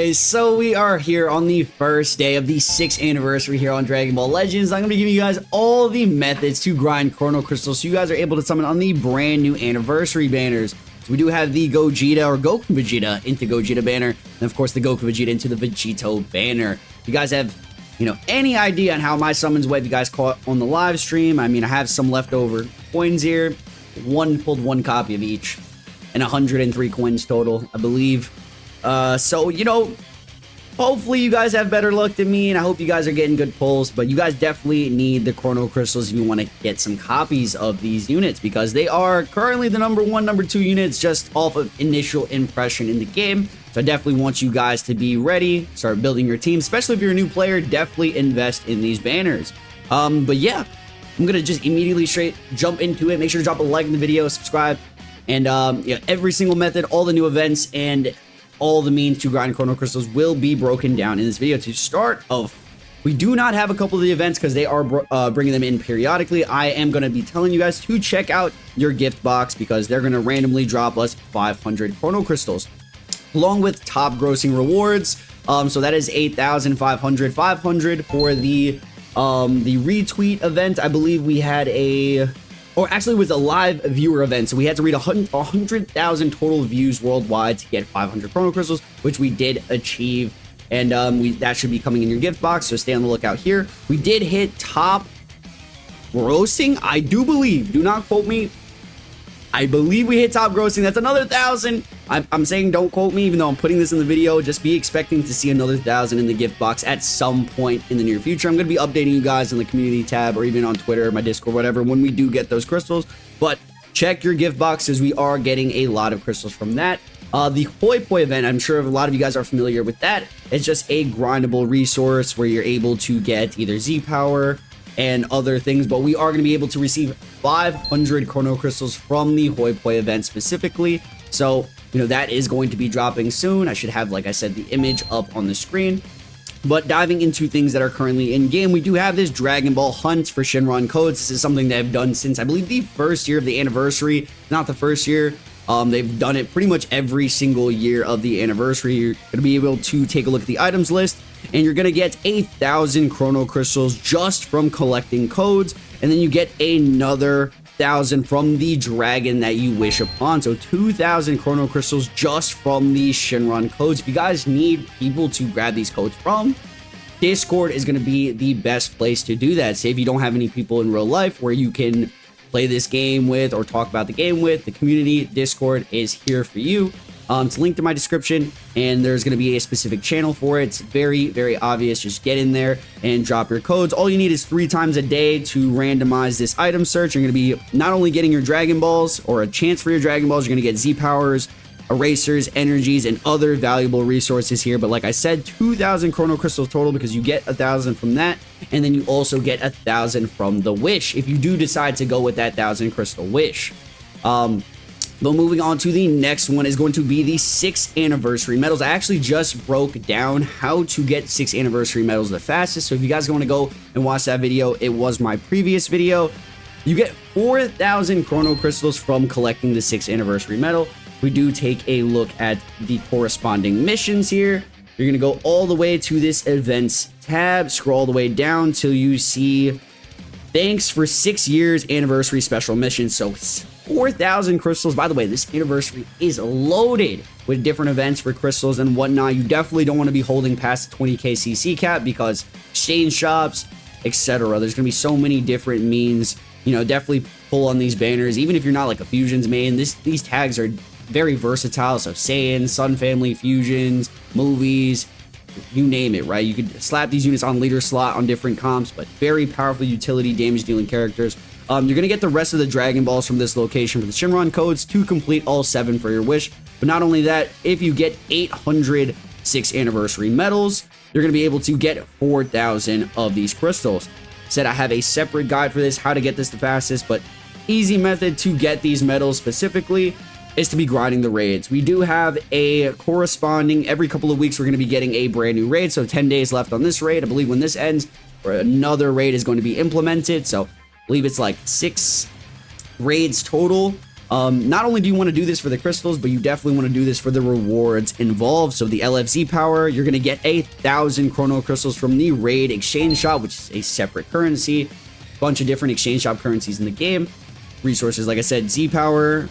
boys, so we are here on the first day of the 6th anniversary here on Dragon Ball Legends. I'm going to be giving you guys all the methods to grind Chrono Crystals so you guys are able to summon on the brand new anniversary banners. So we do have the Gogeta or Goku Vegeta into Gogeta banner, and of course the Goku Vegeta into the Vegito banner. If you guys have, any idea on how my summons went, you guys caught on the live stream, I have some leftover coins here. Pulled one copy of each, and 103 coins total, I believe. Hopefully you guys have better luck than me, and I hope you guys are getting good pulls, but you guys definitely need the Chrono Crystals if you want to get some copies of these units, because they are currently the number 1, number 2 units just off of initial impression in the game. So I definitely want you guys to be ready, start building your team, especially if you're a new player. Definitely invest in these banners. But yeah, I'm gonna just immediately straight jump into it. Make sure to drop a like in the video, subscribe, and every single method, all the new events, and all the means to grind Chrono Crystals will be broken down in this video. To start off, we do not have a couple of the events because they are bringing them in periodically. I am going to be telling you guys to check out your gift box because they're going to randomly drop us 500 Chrono Crystals, along with top grossing rewards. So that is 8,500, 500 for the retweet event. I believe we had it was a live viewer event, so we had to read 100,000 total views worldwide to get 500 Chrono Crystals, which we did achieve, and that should be coming in your gift box, so stay on the lookout here. We did hit top grossing, I do believe, do not quote me, I believe we hit top grossing. That's another 1,000. I'm saying don't quote me, even though I'm putting this in the video. Just be expecting to see another 1,000 in the gift box at some point in the near future. I'm going to be updating you guys in the community tab or even on Twitter, my Discord, whatever, when we do get those crystals. But check your gift box as we are getting a lot of crystals from that. The Hoi Poi event, I'm sure a lot of you guys are familiar with that. It's just a grindable resource where you're able to get either Z power and other things, but we are going to be able to receive 500 Chrono Crystals from the Hoi Poi event specifically. So, that is going to be dropping soon. I should have, like I said, the image up on the screen. But diving into things that are currently in game, we do have this Dragon Ball hunt for Shinron codes. This is something they've done since, I believe, the first year of the anniversary. Not the first year. They've done it pretty much every single year of the anniversary. You're going to be able to take a look at the items list, and you're going to get 1,000 Chrono Crystals just from collecting codes, and then you get another 1,000 from the dragon that you wish upon. So 2,000 Chrono Crystals just from these Shinron codes. If you guys need people to grab these codes from, Discord is going to be the best place to do that. Say if you don't have any people in real life where you can play this game with or talk about the game with, the community Discord is here for you. It's linked in my description, and there's going to be a specific channel for it. It's very, very obvious. Just get in there and drop your codes. All you need is 3 times a day to randomize this item search. You're going to be not only getting your Dragon Balls or a chance for your Dragon Balls, you're going to get Z powers, erasers, energies, and other valuable resources here. But like I said, 2,000 Chrono Crystals total because you get 1,000 from that, and then you also get 1,000 from the wish if you do decide to go with that 1,000 crystal wish. But moving on to the next one is going to be the 6th anniversary medals. I actually just broke down how to get 6th anniversary medals the fastest. So if you guys want to go and watch that video, it was my previous video. You get 4,000 Chrono Crystals from collecting the 6th anniversary medal. We do take a look at the corresponding missions here. You're going to go all the way to this events tab, scroll all the way down till you see thanks for 6 years anniversary special mission. So 4,000 crystals. By the way, this anniversary is loaded with different events for crystals and whatnot. You definitely don't want to be holding past the 20k CC cap because exchange shops, etc. There's going to be so many different means. Definitely pull on these banners. Even if you're not like a fusions main, these tags are very versatile. So Saiyan, Sun Family fusions, movies, you name it, right? You could slap these units on leader slot on different comps, but very powerful utility damage dealing characters. You're going to get the rest of the Dragon Balls from this location for the Shinron codes to complete all 7 for your wish. But not only that, if you get 800 6th anniversary medals, you're going to be able to get 4,000 of these crystals. Said I have a separate guide for this, how to get this the fastest, but easy method to get these medals specifically is to be grinding the raids. We do have a corresponding, every couple of weeks we're going to be getting a brand new raid, so 10 days left on this raid. I believe when this ends, another raid is going to be implemented, so I believe it's like 6 raids total Not only do you want to do this for the crystals, but you definitely want to do this for the rewards involved. So the LFZ power, you're going to get 1,000 chrono crystals from the raid exchange shop, which is a separate currency. Bunch of different exchange shop currencies in the game. Resources, like I said, Z power,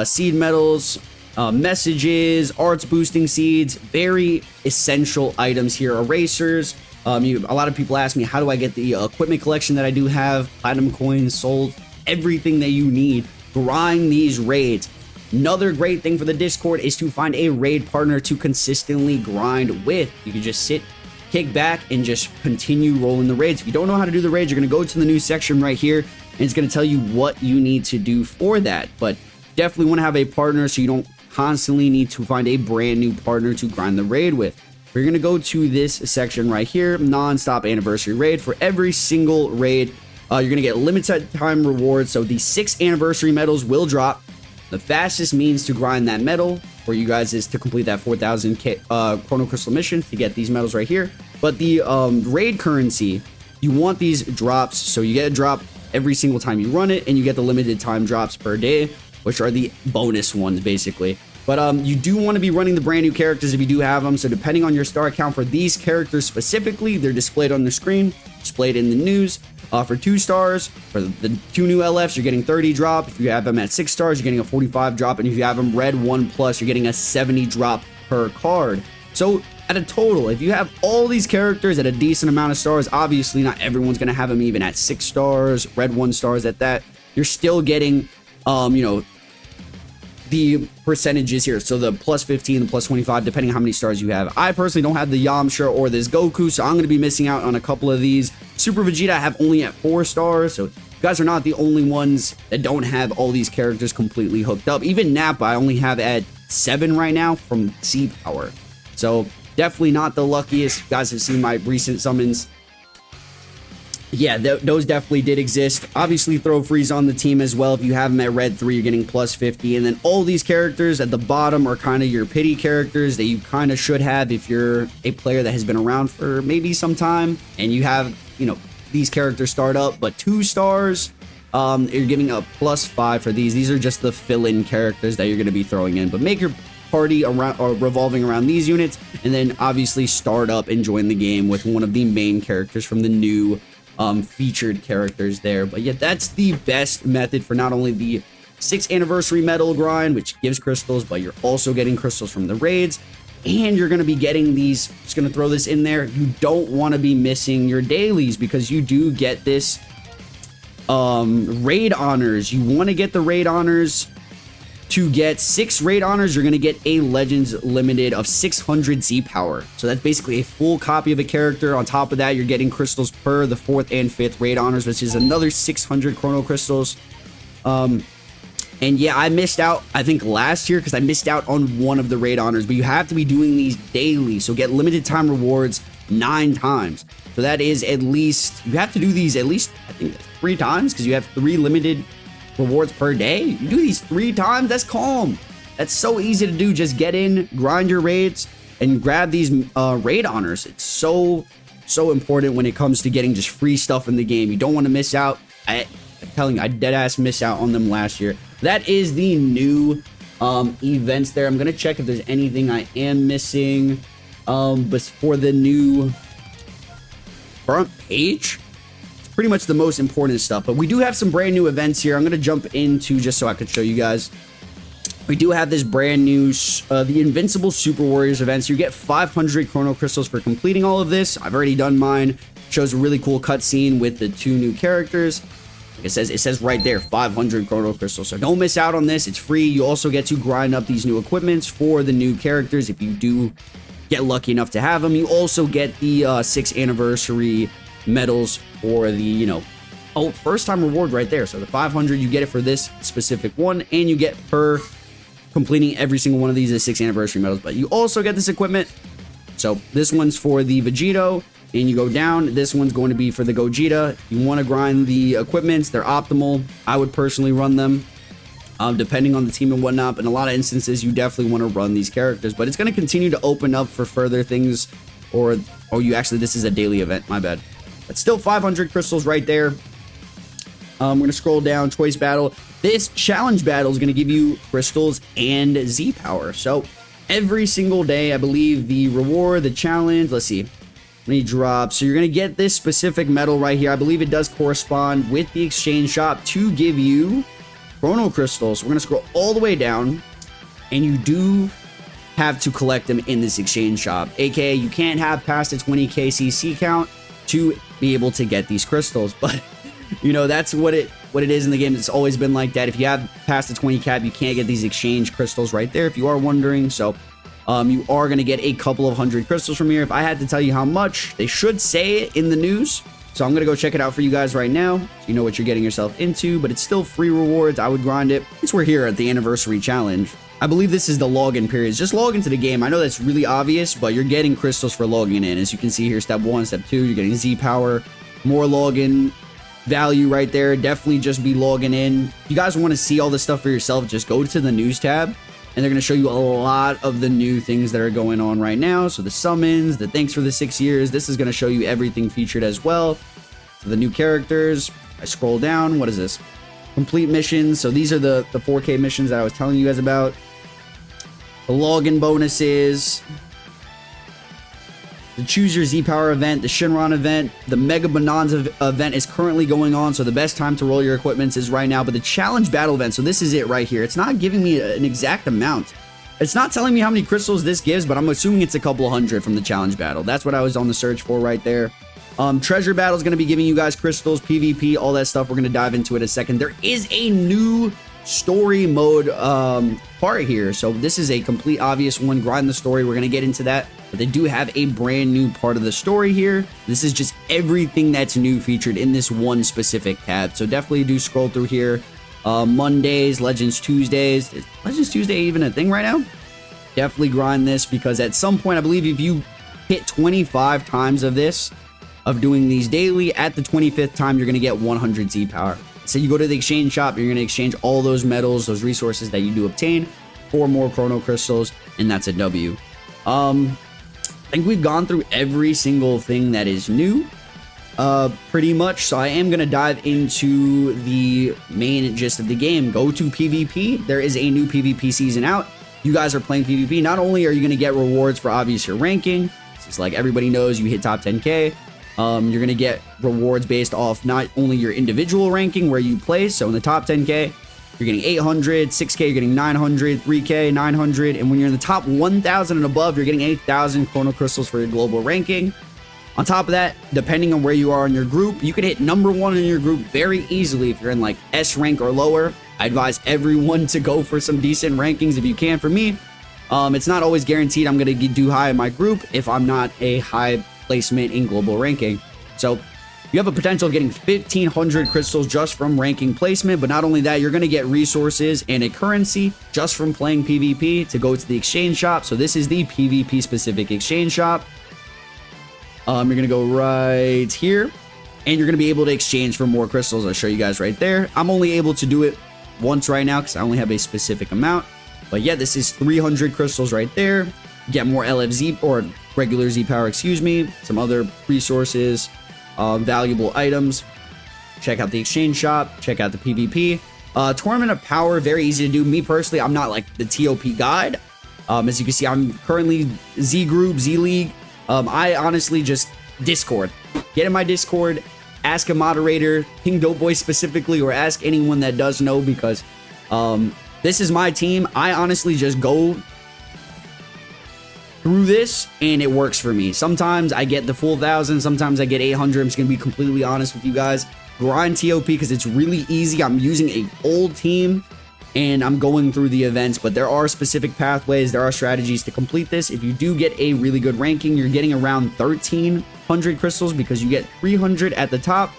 seed metals, messages, arts boosting seeds, very essential items here. Erasers. A lot of people ask me, how do I get the equipment collection that I do have? Platinum coins, sold, everything that you need. Grind these raids. Another great thing for the Discord is to find a raid partner to consistently grind with. You can just sit, kick back, and just continue rolling the raids. If you don't know how to do the raids, you're going to go to the new section right here, and it's going to tell you what you need to do for that. But definitely want to have a partner so you don't constantly need to find a brand new partner to grind the raid with. We're going to go to this section right here, non-stop anniversary raid. For every single raid, you're going to get limited time rewards. So the 6 anniversary medals will drop. The fastest means to grind that medal for you guys is to complete that 4,000 chrono crystal mission to get these medals right here. But the raid currency, you want these drops. So you get a drop every single time you run it, and you get the limited time drops per day, which are the bonus ones basically. But you do want to be running the brand new characters if you do have them. So depending on your star count for these characters specifically, they're displayed on the screen, displayed in the news. For 2 stars, for the 2 new LFs, you're getting 30 drop. If you have them at 6 stars, you're getting a 45 drop. And if you have them red 1+, you're getting a 70 drop per card. So at a total, if you have all these characters at a decent amount of stars, obviously not everyone's going to have them even at 6 stars, red 1 stars at that. You're still getting, the percentages here. So the +15, the +25, depending on how many stars you have. I personally don't have the Yamcha or this Goku, so I'm going to be missing out on a couple of these. Super Vegeta I have only at 4 stars, so you guys are not the only ones that don't have all these characters completely hooked up. Even Nappa I only have at 7 right now from C power. So definitely not the luckiest. You guys have seen my recent summons. Yeah, those definitely did exist. Obviously, throw freeze on the team as well. If you have them at red 3, you're getting +50. And then all these characters at the bottom are kind of your pity characters that you kind of should have if you're a player that has been around for maybe some time. And you have, these characters start up, but 2 stars, you're giving a +5 for these. These are just the fill-in characters that you're going to be throwing in. But make your party around or revolving around these units. And then obviously start up and join the game with one of the main characters from the new featured characters there. But yeah, that's the best method for not only the 6th anniversary medal grind, which gives crystals, but you're also getting crystals from the raids, and you're going to be getting these. Just going to throw this in there. You don't want to be missing your dailies because you do get this raid honors. You want to get the raid honors. To get 6 raid honors, you're going to get a Legends Limited of 600 Z power. So that's basically a full copy of a character. On top of that, you're getting crystals per the 4th and 5th raid honors, which is another 600 chrono crystals. And yeah, I missed out, I think, last year because I missed out on one of the raid honors. But you have to be doing these daily. So get limited time rewards 9 times. So that is at least, you have to do these at least, I think, 3 times because you have 3 limited rewards per day. You do these 3 times, that's calm. That's so easy to do. Just get in, grind your raids, and grab these raid honors. It's so important when it comes to getting just free stuff in the game. You don't want to miss out. I'm telling you, I deadass missed out on them last year. That is the new events there. I'm gonna check if there's anything I am missing. But for the new front page, pretty much the most important stuff. But we do have some brand new events here. I'm going to jump into just so I could show you guys. We do have this brand new, the Invincible Super Warriors events. You get 500 chrono crystals for completing all of this. I've already done mine. Shows a really cool cutscene with the 2 new characters. Like it says right there, 500 chrono crystals. So don't miss out on this. It's free. You also get to grind up these new equipments for the new characters if you do get lucky enough to have them. You also get the 6th anniversary medals or the, first time reward right there. So the 500, you get it for this specific one, and you get per completing every single one of these as 6th anniversary medals. But you also get this equipment. So this one's for the Vegito, and you go down. This one's going to be for the Gogeta. You want to grind the equipments. They're optimal. I would personally run them depending on the team and whatnot. But in a lot of instances, you definitely want to run these characters. But it's going to continue to open up for further things. This is a daily event. My bad. But still 500 crystals right there. We're going to scroll down, choice battle. This challenge battle is going to give you crystals and Z power. So every single day, I believe the reward, the challenge, let's see, many drops. So you're going to get this specific medal right here. I believe it does correspond with the exchange shop to give you chrono crystals. We're going to scroll all the way down, and you do have to collect them in this exchange shop. AKA, you can't have past a 20k CC count to be able to get these crystals, but you know, that's what it is in the game. It's always been like that. If you have past the 20 cap, you can't get these exchange crystals right there, if you are wondering. So you are going to get a couple of 100 crystals from here. If I had to tell you how much, they should say it in the news. So I'm going to go check it out for you guys right now, so you know what you're getting yourself into, but it's still free rewards. I would grind it. Since we're here at the anniversary challenge, I believe this is the login period. Just log into the game. I know that's really obvious, but you're getting crystals for logging in. As you can see here, step 1, step 2, you're getting Z power, more login value right there. Definitely just be logging in. If you guys want to see all this stuff for yourself, just go to the news tab, and they're going to show you a lot of the new things that are going on right now. So the summons, the thanks for the 6 years, this is going to show you everything featured as well. So the new characters, I scroll down, what is this? Complete missions. So these are the 4K missions that I was telling you guys about. The login bonuses, the Choose Your Z Power event, the Shinron event, the Mega Bonanza event is currently going on, so the best time to roll your equipments is right now. But the Challenge Battle event, so this is it right here. It's not giving me an exact amount. It's not telling me how many crystals this gives, but I'm assuming it's a couple of hundred from the Challenge Battle. That's what I was on the search for right there. Treasure Battle is going to be giving you guys crystals, PvP, all that stuff. We're going to dive into it in a second. There is a new story mode part here, so this is a complete obvious one. Grind the story, we're gonna get into that, but they do have a brand new part of the story here. This is just everything that's new featured in this one specific tab, so definitely do scroll through here. Mondays, Legends Tuesdays. Is Legends Tuesday even a thing right now? Definitely grind this, because at some point, I believe if you hit 25 times of this, of doing these daily, at the 25th time you're gonna get 100 Z power. So you go to the exchange shop, you're going to exchange all those metals, those resources that you do obtain for more chrono crystals, and that's a W. I think we've gone through every single thing that is new, pretty much. So I am going to dive into the main gist of the game. Go to PvP. There is a new PvP season out. You guys are playing PvP. Not only are you going to get rewards for obvious your ranking, it's like everybody knows you hit top 10k. You're going to get rewards based off not only your individual ranking where you place. So in the top 10k, you're getting 800, 6k, you're getting 900, 3k, 900. And when you're in the top 1,000 and above, you're getting 8,000 chrono crystals for your global ranking. On top of that, depending on where you are in your group, you could hit #1 in your group very easily if you're in like S rank or lower. I advise everyone to go for some decent rankings if you can. For me, it's not always guaranteed I'm going to do high in my group if I'm not a high placement in global ranking. So you have a potential of getting 1,500 crystals just from ranking placement, but not only that, you're going to get resources and a currency just from playing PvP to go to the exchange shop. So this is the PvP specific exchange shop. You're going to go right here, and you're going to be able to exchange for more crystals. I'll show you guys right there. I'm only able to do it once right now because I only have a specific amount. But yeah, this is 300 crystals right there. Get more LFZ or regular Z power, excuse me, some other resources, valuable items. Check out the exchange shop, check out the PvP. Tournament of Power, very easy to do. Me personally, I'm not like the TOP guide. As you can see, I'm currently Z group, Z league. I honestly just Discord. Get in my Discord, ask a moderator, ping Doughboy specifically, or ask anyone that does know, because this is my team. I honestly just go through this and it works for me. Sometimes I get the full 1,000, sometimes I get 800. I'm just gonna be completely honest with you guys. Grind TOP because it's really easy. I'm using a old team and I'm going through the events, but there are specific pathways, there are strategies to complete this. If you do get a really good ranking, you're getting around 1,300 crystals because you get 300 at the top.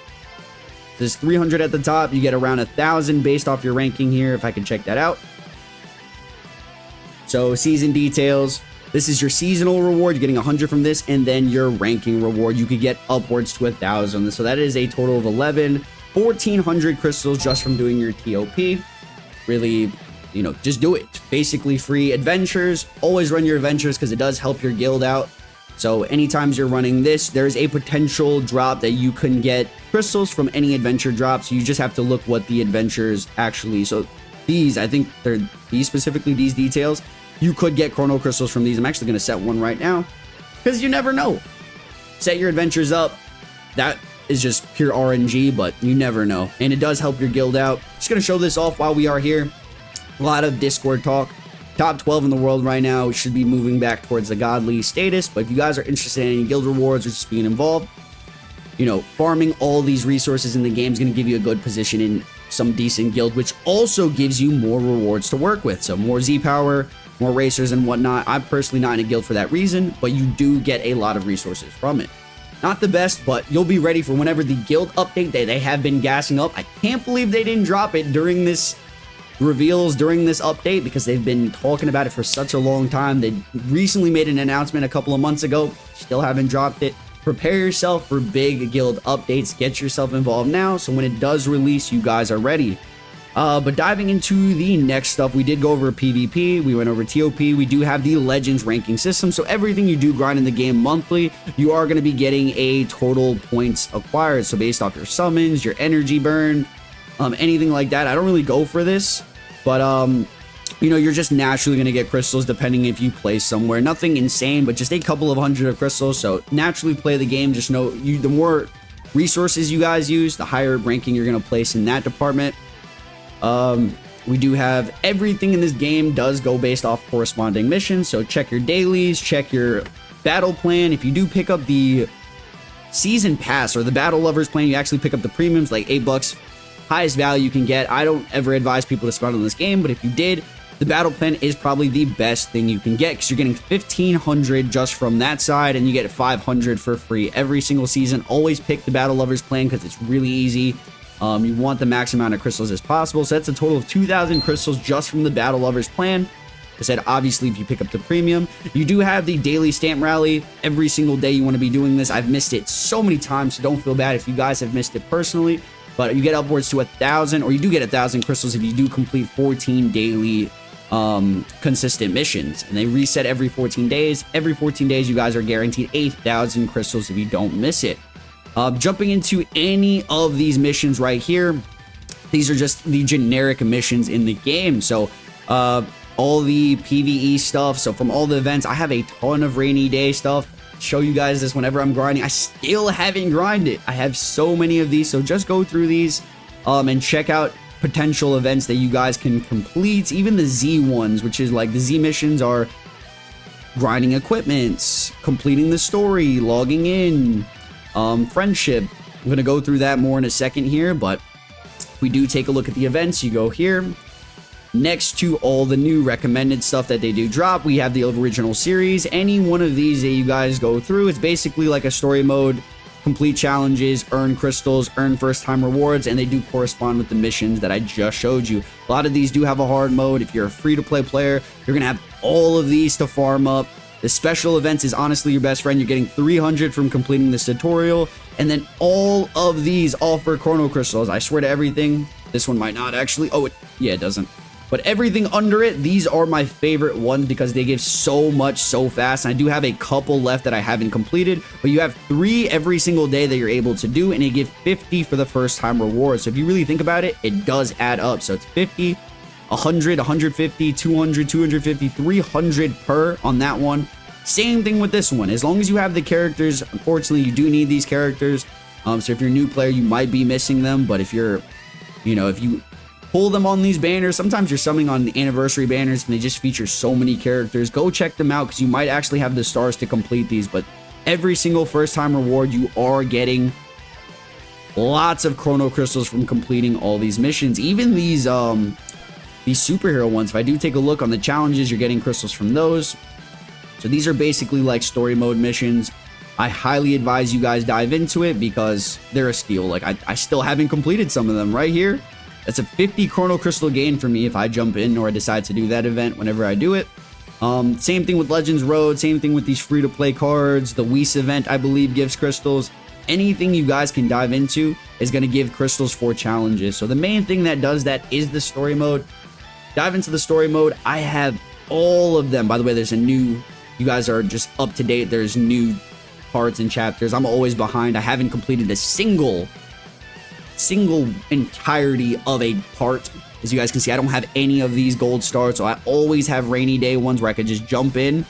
There's 300 at the top. You get around 1,000 based off your ranking here, if I can check that out. So season details. This is your seasonal reward. You're getting 100 from this, and then your ranking reward. You could get upwards to 1,000. So that is a total of 1,400 crystals just from doing your TOP. Really, you know, just do it. Basically free adventures. Always run your adventures because it does help your guild out. So anytime you're running this, there's a potential drop that you can get crystals from any adventure drops. You just have to look what the adventures actually. So these, I think they're these specifically, these details, you could get chrono crystals from these. I'm actually going to set one right now because you never know. Set your adventures up. That is just pure RNG, but you never know. And it does help your guild out. Just going to show this off while we are here. A lot of Discord talk. Top 12 in the world right now. We should be moving back towards the godly status. But if you guys are interested in any guild rewards or just being involved, you know, farming all these resources in the game is going to give you a good position in some decent guild, which also gives you more rewards to work with. So more Z power, more racers and whatnot. I'm personally not in a guild for that reason, but you do get a lot of resources from it. Not the best, but you'll be ready for whenever the guild update that they have been gassing up. I can't believe they didn't drop it during this reveals, during this update, because they've been talking about it for such a long time. They recently made an announcement a couple of months ago, still haven't dropped it. Prepare yourself for big guild updates. Get yourself involved now, so when it does release, you guys are ready. But diving into the next stuff, we did go over PvP, we went over TOP, we do have the Legends ranking system, so everything you do grind in the game monthly, you are going to be getting a total points acquired, so based off your summons, your energy burn, anything like that. I don't really go for this, but you know, you're just naturally going to get crystals depending if you play somewhere. Nothing insane, but just a couple of hundred of crystals, so naturally play the game. Just know the more resources you guys use, the higher ranking you're going to place in that department. We do have everything in this game does go based off corresponding missions, so check your dailies, check your battle plan. If you do pick up the season pass or the battle lovers plan, you actually pick up the premiums, like $8, highest value you can get. I don't ever advise people to spend on this game, but if you did, the battle plan is probably the best thing you can get because you're getting 1,500 just from that side, and you get 500 for free every single season. Always pick the battle lovers plan because it's really easy. You want the max amount of crystals as possible, so that's a total of 2,000 crystals just from the battle lovers plan. I said, obviously, if you pick up the premium, you do have the daily stamp rally. Every single day you want to be doing this. I've missed it so many times, so don't feel bad if you guys have missed it personally, but you get upwards to 1,000, or you do get 1,000 crystals if you do complete 14 daily consistent missions, and they reset every 14 days. Every 14 days, you guys are guaranteed 8,000 crystals if you don't miss it. Jumping into any of these missions right here, these are just the generic missions in the game. So all the PvE stuff, so from all the events, I have a ton of rainy day stuff. Show you guys this whenever I'm grinding. I still haven't grinded. I have so many of these, so just go through these and check out potential events that you guys can complete. Even the Z ones, which is like the Z missions are grinding equipments, completing the story, logging in, friendship. I'm going to go through that more in a second here, but if we do take a look at the events, you go here. Next to all the new recommended stuff that they do drop, we have the original series. Any one of these that you guys go through, it's basically like a story mode, complete challenges, earn crystals, earn first time rewards, and they do correspond with the missions that I just showed you. A lot of these do have a hard mode. If you're a free-to-play player, you're going to have all of these to farm up. The special events is honestly your best friend. You're getting 300 from completing this tutorial, and then all of these offer chrono crystals. I swear to everything. This one might not actually. Oh, yeah, it doesn't. But everything under it, these are my favorite ones because they give so much so fast. And I do have a couple left that I haven't completed, but you have 3 every single day that you're able to do, and they give 50 for the first time reward. So if you really think about it, it does add up. So it's 50, 100, 150, 200, 250, 300 per on that one. Same thing with this one. As long as you have the characters, unfortunately, you do need these characters. So if you're a new player, you might be missing them. But if you're, you know, if you pull them on these banners, sometimes you're summoning on the anniversary banners and they just feature so many characters. Go check them out because you might actually have the stars to complete these. But every single first time reward, you are getting lots of chrono crystals from completing all these missions. Even these superhero ones, if I do take a look on the challenges, you're getting crystals from those. So these are basically like story mode missions. I highly advise you guys dive into it because they're a steal. Like I still haven't completed some of them right here. That's a 50 chrono crystal gain for me if I jump in or I decide to do that event whenever I do it. Same thing with Legends Road. Same thing with these free-to-play cards. The Weiss event, I believe, gives crystals. Anything you guys can dive into is going to give crystals for challenges. So the main thing that does that is the story mode. Dive into the story mode. I have all of them. By the way, there's a new you guys are just up to date. There's new parts and chapters. I'm always behind. I haven't completed a single entirety of a part. As you guys can see, I don't have any of these gold stars, so I always have rainy day ones where I could just jump in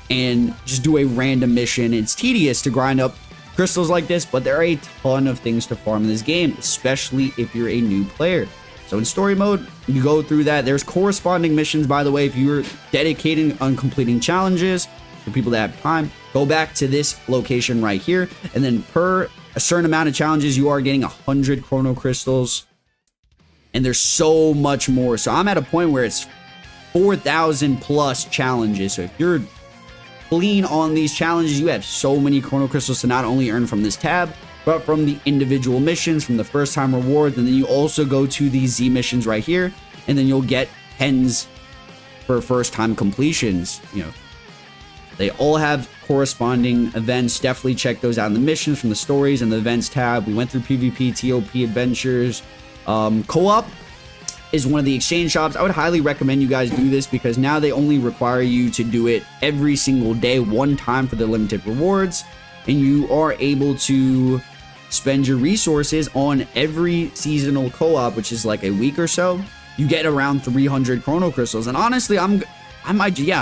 and just do a random mission. It's tedious to grind up crystals like this, but there are a ton of things to farm in this game, especially if you're a new player. So in story mode, you go through that. There's corresponding missions, by the way. If you're dedicating on completing challenges for people that have time, go back to this location right here, and then per a certain amount of challenges, you are getting 100 chrono crystals, and there's so much more. So I'm at a point where it's 4,000 plus challenges. So if you're clean on these challenges, you have so many chrono crystals to not only earn from this tab, but from the individual missions, from the first time rewards, and then you also go to these Z missions right here, and then you'll get pens for first time completions. You know, they all have corresponding events. Definitely check those out in the missions, from the stories and the events tab. We went through PvP, TOP adventures. Co-op is one of the exchange shops. I would highly recommend you guys do this, because now they only require you to do it every single day, one time for the limited rewards, and you are able to spend your resources on every seasonal co-op, which is like a week or so. You get around 300 chrono crystals, and honestly, I'm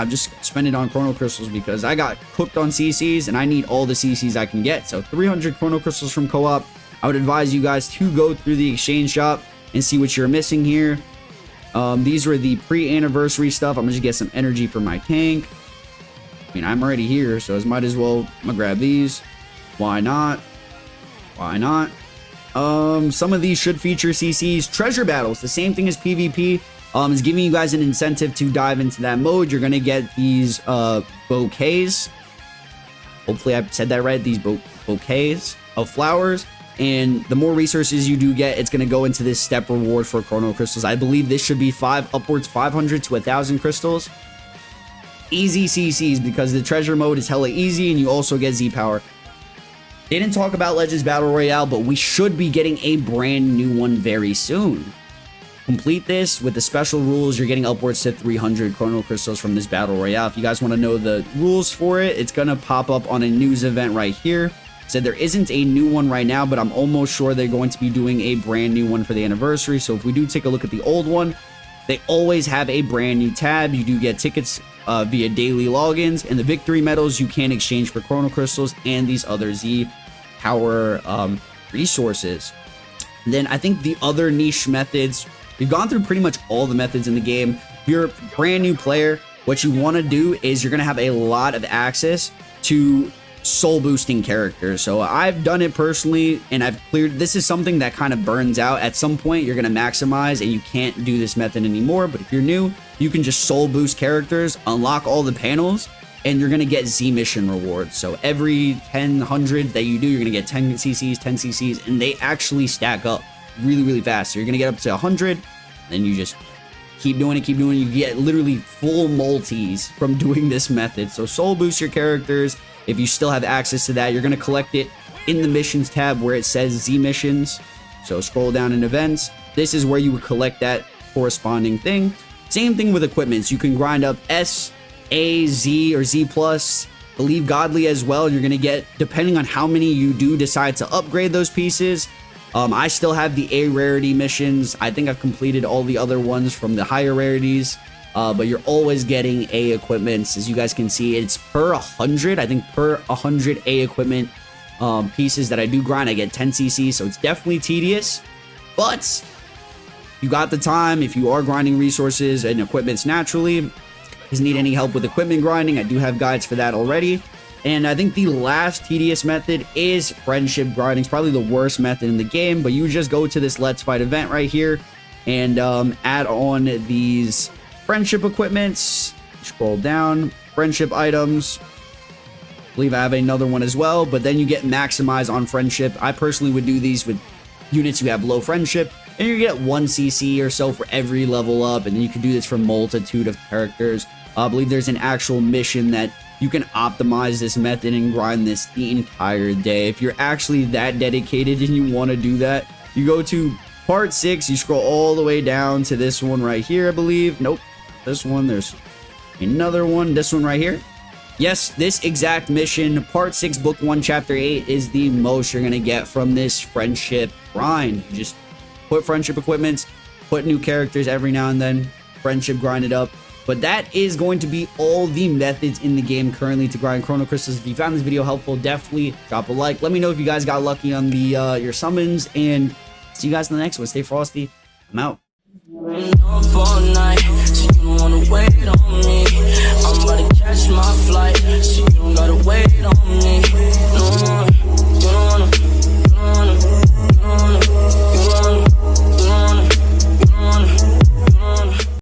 just spend it on chrono crystals because I got cooked on CCs and I need all the CCs I can get. So 300 chrono crystals from co-op. I would advise you guys to go through the exchange shop and see what you're missing here. These were the pre-anniversary stuff. I'm gonna just get some energy for my tank. I mean, I'm already here, so I might as well. I'm gonna grab these. Why not? Why not? Some of these should feature CCs. Treasure battles, the same thing as PvP. Is giving you guys an incentive to dive into that mode. You're gonna get these bouquets. Hopefully I said that right. These bouquets of flowers. And the more resources you do get, it's going to go into this step reward for chrono crystals. I believe this should be upwards 500 to 1,000 crystals. Easy CCs, because the treasure mode is hella easy, and you also get Z power. They didn't talk about Legends Battle Royale, but we should be getting a brand new one very soon. Complete this with the special rules. You're getting upwards to 300 chrono crystals from this Battle Royale. If you guys want to know the rules for it, it's going to pop up on a news event right here. Said there isn't a new one right now, but I'm almost sure they're going to be doing a brand new one for the anniversary. So if we do take a look at the old one, they always have a brand new tab. You do get tickets via daily logins, and the victory medals you can exchange for chrono crystals and these other Z power resources. And then I think the other niche methods, we've gone through pretty much all the methods in the game. If you're a brand new player, what you want to do is you're going to have a lot of access to soul boosting characters. So I've done it personally, and I've cleared. This is something that kind of burns out at some point. You're going to maximize, and you can't do this method anymore. But if you're new, you can just soul boost characters, unlock all the panels, and you're going to get Z mission rewards. So every 10, 100 that you do, you're going to get 10 CCs, 10 CCs, and they actually stack up really, really fast. So you're going to get up to 100, then you just keep doing it, You get literally full multis from doing this method. So soul boost your characters. If you still have access to that, you're going to collect it in the missions tab where it says Z missions. So scroll down in events. This is where you would collect that corresponding thing. Same thing with equipments. You can grind up S, A, Z, or Z+. Believe Godly as well. You're going to get, depending on how many you do decide to upgrade those pieces. I still have the A rarity missions. I think I've completed all the other ones from the higher rarities. But you're always getting A equipments. As you guys can see, it's per 100. I think per 100 A equipment pieces that I do grind, I get 10 CC. So it's definitely tedious. But you got the time. If you are grinding resources and equipments naturally, if you need any help with equipment grinding, I do have guides for that already. And I think the last tedious method is friendship grinding. It's probably the worst method in the game, but you just go to this Let's Fight event right here and add on these friendship equipments. Scroll down, friendship items. I believe I have another one as well, but then you get maximize on friendship. I personally would do these with units who have low friendship, and you get 1 CC or so for every level up, and then you can do this for multitude of characters. I believe there's an actual mission that you can optimize this method and grind this the entire day. If you're actually that dedicated and you want to do that, you go to part 6, you scroll all the way down to this one right here, I believe. Nope. This one, there's another one, this one right here. Yes, this exact mission, Part 6, Book 1, Chapter 8, is the most you're going to get from this friendship grind. You just put friendship equipments, put new characters every now and then, friendship grind it up. But that is going to be all the methods in the game currently to grind Chrono Crystals. If you found this video helpful, definitely drop a like. Let me know if you guys got lucky on the your summons, and see you guys in the next one. Stay frosty. I'm out. Up all night, so you don't wanna wait on me. I'm about to catch my flight, so you don't gotta wait on me.